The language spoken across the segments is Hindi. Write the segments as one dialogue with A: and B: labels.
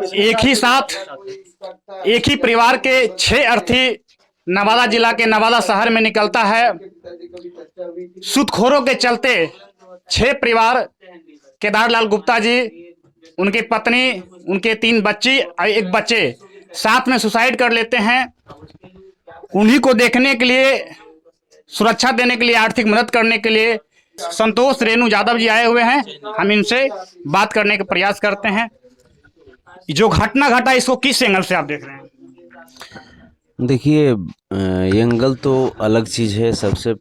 A: एक ही साथ एक ही परिवार के 6 अर्थी नवादा जिला के नवादा शहर में निकलता है। सूदखोरों के चलते 6 परिवार, केदारलाल गुप्ता जी, उनकी पत्नी, उनके 3 बच्ची और एक बच्चे साथ में सुसाइड कर लेते हैं। उन्हीं को देखने के लिए, सुरक्षा देने के लिए, आर्थिक मदद करने के लिए संतोष रेणु यादव जी आए हुए हैं। हम इनसे बात करने का प्रयास करते हैं। जो घटना घटा इसको किस एंगल से आप देख रहे हैं?
B: देखिए, एंगल तो अलग चीज़ है। सबसे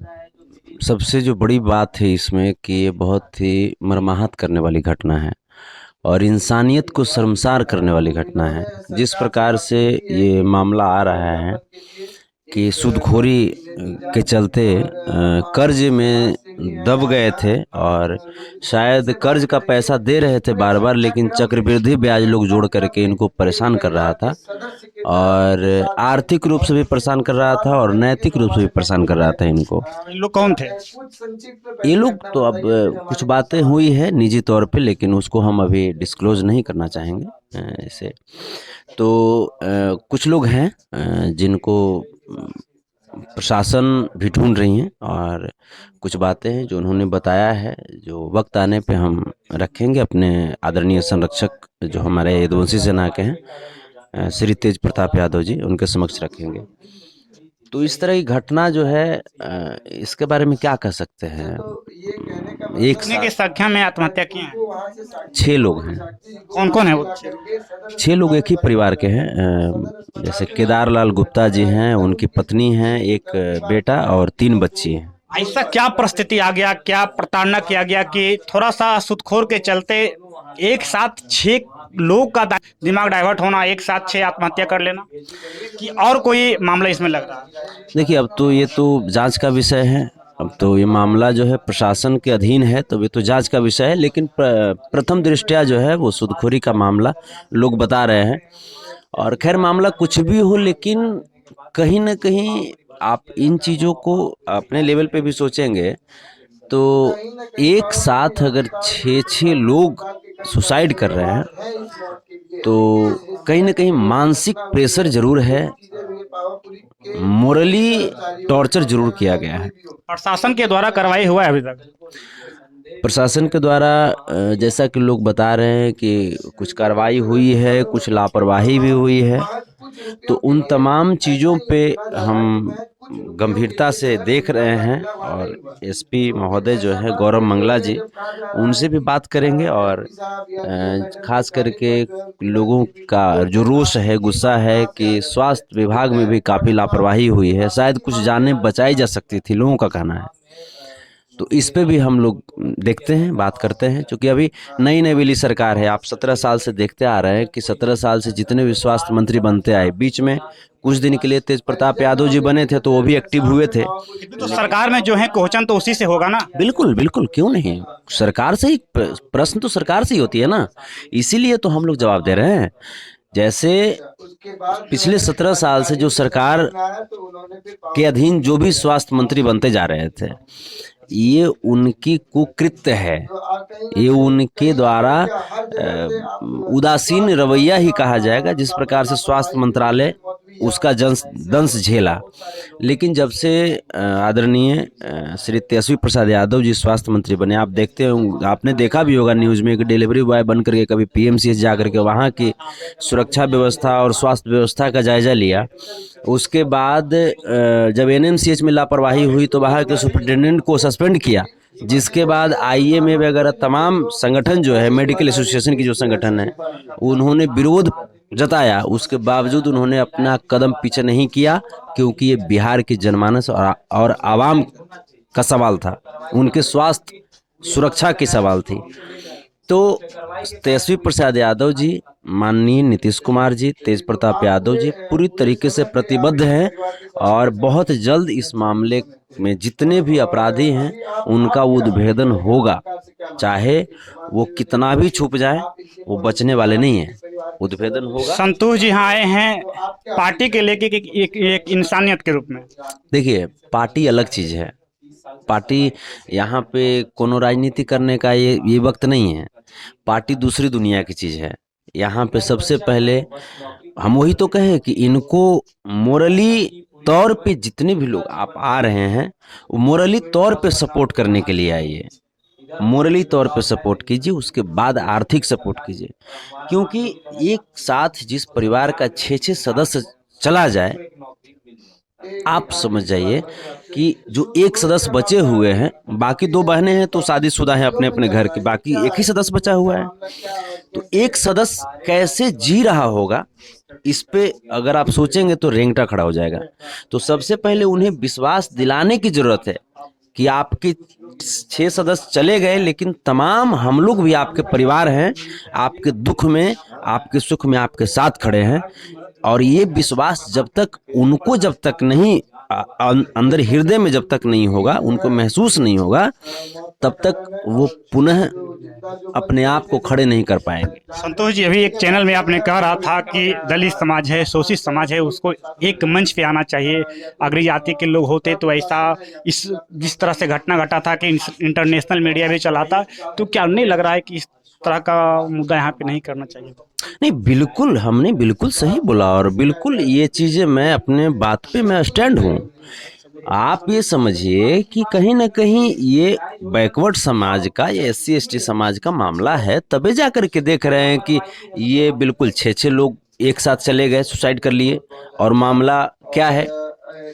B: सबसे जो बड़ी बात है इसमें कि ये बहुत ही मर्माहत करने वाली घटना है और इंसानियत को शर्मसार करने वाली घटना है। जिस प्रकार से ये मामला आ रहा है कि सूदखोरी के चलते कर्ज में दब गए थे और शायद कर्ज का पैसा दे रहे थे बार बार, लेकिन चक्रवृद्धि ब्याज लोग जोड़ करके इनको परेशान कर रहा था और आर्थिक रूप से भी परेशान कर रहा था और नैतिक रूप से भी परेशान कर रहा था इनको।
A: ये लोग कौन थे?
B: ये लोग तो अब कुछ बातें हुई है निजी तौर पे, लेकिन उसको हम अभी डिस्क्लोज नहीं करना चाहेंगे इसे। तो कुछ लोग हैं जिनको प्रशासन भी ढूंढ रही हैं और कुछ बातें हैं जो उन्होंने बताया है, जो वक्त आने पे हम रखेंगे अपने आदरणीय संरक्षक जो हमारे यदुवंशी सेना के हैं, श्री तेज प्रताप यादव जी, उनके समक्ष रखेंगे। तो इस तरह की घटना जो है, इसके बारे में क्या कह सकते हैं। एक
A: कितने की संख्या में आत्महत्या की है?
B: 6 लोग हैं।
A: कौन कौन है वो?
B: 6 लोग एक ही परिवार के हैं। जैसे केदारलाल गुप्ता जी हैं, उनकी पत्नी हैं, एक बेटा और 3 बच्ची हैं।
A: ऐसा क्या परिस्थिति आ गया, क्या प्रताड़ना किया गया कि थोड़ा सा सूदखोर के चलते एक साथ 6 लोग का दिमाग डाइवर्ट होना, एक साथ 6 आत्महत्या कर लेना, कि और कोई मामला इसमें लग रहा है?
B: देखिए, अब तो ये तो जांच का विषय है। अब तो ये मामला जो है प्रशासन के अधीन है, तो ये तो जांच का विषय है। लेकिन प्रथम दृष्टया जो है वो सूदखोरी का मामला लोग बता रहे हैं। और खैर, मामला कुछ भी हो, लेकिन कहीं ना कहीं आप इन चीज़ों को अपने लेवल पे भी सोचेंगे तो एक साथ अगर 6 लोग सुसाइड कर रहे हैं तो कहीं ना कहीं मानसिक प्रेशर जरूर है, मोरली टॉर्चर जरूर किया गया है।
A: प्रशासन के द्वारा कार्रवाई हुआ है अभी तक?
B: प्रशासन के द्वारा जैसा कि लोग बता रहे हैं कि कुछ कार्रवाई हुई है, कुछ लापरवाही भी हुई है। तो उन तमाम चीज़ों पे हम गंभीरता से देख रहे हैं और एसपी महोदय जो है गौरव मंगला जी, उनसे भी बात करेंगे और खास करके लोगों का जो रोष है, गुस्सा है कि स्वास्थ्य विभाग में भी काफ़ी लापरवाही हुई है, शायद कुछ जानें बचाई जा सकती थी, लोगों का कहना है। तो इस पे भी हम लोग देखते हैं, बात करते हैं। क्योंकि अभी नई नवेली सरकार है, आप 17 साल से देखते आ रहे हैं कि 17 साल से जितने भी स्वास्थ्य मंत्री बनते आए, बीच में कुछ दिन के लिए तेज प्रताप यादव जी बने थे तो वो भी एक्टिव हुए थे।
A: तो सरकार में जो है क्वेश्चन तो उसी से होगा ना?
B: बिल्कुल बिल्कुल, क्यों नहीं, सरकार से ही प्रश्न तो सरकार से ही होती है ना, इसीलिए तो हम लोग जवाब दे रहे हैं। जैसे पिछले 17 साल से जो सरकार के अधीन जो भी स्वास्थ्य मंत्री बनते जा रहे थे, ये उनकी कुकृत्य है, ये उनके द्वारा उदासीन रवैया ही कहा जाएगा, जिस प्रकार से स्वास्थ्य मंत्रालय उसका दंश झेला। लेकिन जब से आदरणीय श्री तेजस्वी प्रसाद यादव जी स्वास्थ्य मंत्री बने, आप देखते हो, आपने देखा भी होगा न्यूज़ में, एक डिलीवरी बॉय बन करके कभी पीएमसीएच जा करके वहाँ की सुरक्षा व्यवस्था और स्वास्थ्य व्यवस्था का जायजा लिया। उसके बाद जब एनएमसीएच में लापरवाही हुई तो वहाँ के सुपरिटेंडेंट को सस्पेंड किया, जिसके बाद आईएमए वगैरह तमाम संगठन जो है, मेडिकल एसोसिएशन की जो संगठन है, उन्होंने विरोध जताया। उसके बावजूद उन्होंने अपना कदम पीछे नहीं किया, क्योंकि ये बिहार की जनमानस और आवाम का सवाल था, उनके स्वास्थ्य सुरक्षा की सवाल थी। तो तेजस्वी प्रसाद यादव जी, माननीय नीतीश कुमार जी, तेज प्रताप यादव जी पूरी तरीके से प्रतिबद्ध हैं और बहुत जल्द इस मामले में जितने भी अपराधी हैं उनका उद्भेदन होगा। चाहे वो कितना भी छुप जाए, वो बचने वाले नहीं हैं, उद्भेदन होगा।
A: संतोष जी यहाँ आए हैं पार्टी के लेके एक इंसानियत के रूप में।
B: देखिए, पार्टी अलग चीज़ है। पार्टी यहाँ पे कोनो राजनीति करने का ये वक्त नहीं है। पार्टी दूसरी दुनिया की चीज़ है। यहाँ पे सबसे पहले हम वही तो कहे कि इनको मोरली तौर पे जितने भी लोग आप आ रहे हैं वो मोरली तौर पे सपोर्ट करने के लिए आइए, मोरली तौर पे सपोर्ट कीजिए, उसके बाद आर्थिक सपोर्ट कीजिए। क्योंकि एक साथ जिस परिवार का 6-6 सदस्य चला जाए, आप समझ जाइए कि जो एक सदस्य बचे हुए हैं, बाकी 2 बहनें हैं तो शादीशुदा हैं अपने अपने घर की, बाकी एक ही सदस्य बचा हुआ है। तो एक सदस्य कैसे जी रहा होगा, इस पे अगर आप सोचेंगे तो रेंगटा खड़ा हो जाएगा। तो सबसे पहले उन्हें विश्वास दिलाने की जरूरत है कि आपके 6 सदस्य चले गए लेकिन तमाम हम लोग भी आपके परिवार हैं, आपके दुख में, आपके सुख में आपके साथ खड़े हैं। और ये विश्वास जब तक नहीं अंदर हृदय में जब तक नहीं होगा, उनको महसूस नहीं होगा, तब तक वो पुनः अपने आप को खड़े नहीं कर पाएंगे।
A: संतोष जी, अभी एक चैनल में आपने कह रहा था कि दलित समाज है, शोषित समाज है, उसको एक मंच पे आना चाहिए। अग्र जाति के लोग होते तो ऐसा इस जिस तरह से घटना घटा था कि इंटरनेशनल मीडिया भी चलाता, तो क्या नहीं लग रहा है कि इस तरह का मुद्दा यहाँ पे नहीं करना चाहिए?
B: नहीं, बिल्कुल हमने बिल्कुल सही बोला और बिल्कुल ये चीजें मैं अपने बात पे मैं स्टैंड हूँ। आप ये समझिए कि कहीं ना कहीं ये बैकवर्ड समाज का, ये SC ST समाज का मामला है, तबे जा करके देख रहे हैं कि ये बिल्कुल 6-6 लोग एक साथ चले गए, सुसाइड कर लिए। और मामला क्या है,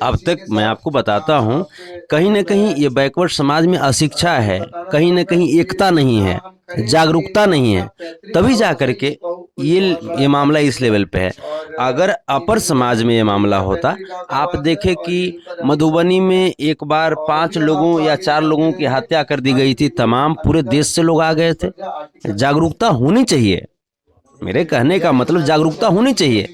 B: अब तक मैं आपको बताता हूँ, कहीं ना कहीं ये बैकवर्ड समाज में अशिक्षा है, कहीं ना कहीं एकता नहीं है, जागरूकता नहीं है, तभी जा करके ये मामला इस लेवल पे है। अगर अपर समाज में ये मामला होता, आप देखें कि मधुबनी में एक बार 5 लोगों या 4 लोगों की हत्या कर दी गई थी, तमाम पूरे देश से लोग आ गए थे। जागरूकता होनी चाहिए, मेरे कहने का मतलब जागरूकता होनी चाहिए।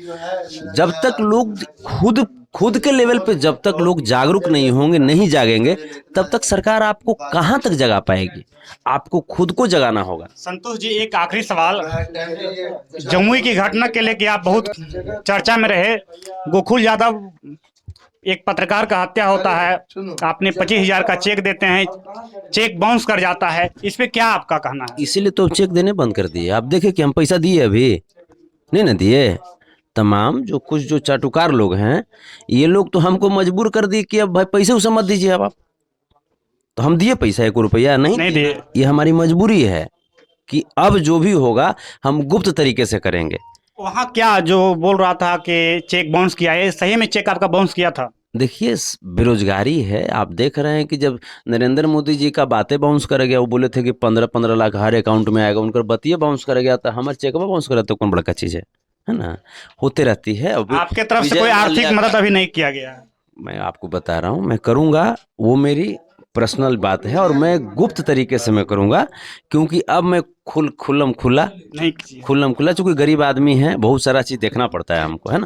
B: जब तक लोग खुद के लेवल पे जब तक लोग जागरूक नहीं होंगे, नहीं जागेंगे, तब तक सरकार आपको कहां तक जगा पाएगी। आपको खुद को जगाना होगा।
A: संतोष जी, एक आखिरी सवाल, जमुई की घटना के लेके आप बहुत चर्चा में रहे। गोकुल यादव, एक पत्रकार का हत्या होता है, आपने 25,000 का चेक देते हैं, चेक बाउंस कर जाता है, इस पे क्या आपका कहना है?
B: इसीलिए तो चेक देने बंद कर दिए। आप देखें कि हम पैसा दिए, अभी नहीं ना दिए। तमाम जो चाटुकार लोग हैं, ये लोग तो हमको मजबूर कर दिए कि अब भाई पैसे उसे मत दीजिए अब आप। तो हम दिए पैसा, 1 रुपया नहीं
A: दिए।
B: ये हमारी मजबूरी है कि अब जो भी होगा हम गुप्त तरीके से करेंगे।
A: वहाँ क्या जो बोल रहा था कि चेक बाउंस किया है, सही में चेक आपका बाउंस किया था?
B: देखिए, बेरोजगारी है, आप देख रहे हैं कि जब नरेंद्र मोदी जी का बातें बाउंस कर गया, वो बोले थे कि 15-15 लाख हर अकाउंट में आएगा, उनका बतिया बाउंस कर गया, तो हमारे चेकवा बाउंस करा तो कौन बड़का चीज है ना। होते रहती है।
A: आपके तरफ से कोई आर्थिक मदद अभी नहीं किया गया?
B: मैं आपको बता रहा हूँ, मैं करूँगा, वो मेरी पर्सनल बात है और मैं गुप्त तरीके से मैं करूँगा, क्योंकि अब मैं खुल्लम खुल्ला, चूंकि गरीब आदमी है, बहुत सारा चीज देखना पड़ता है हमको, है ना।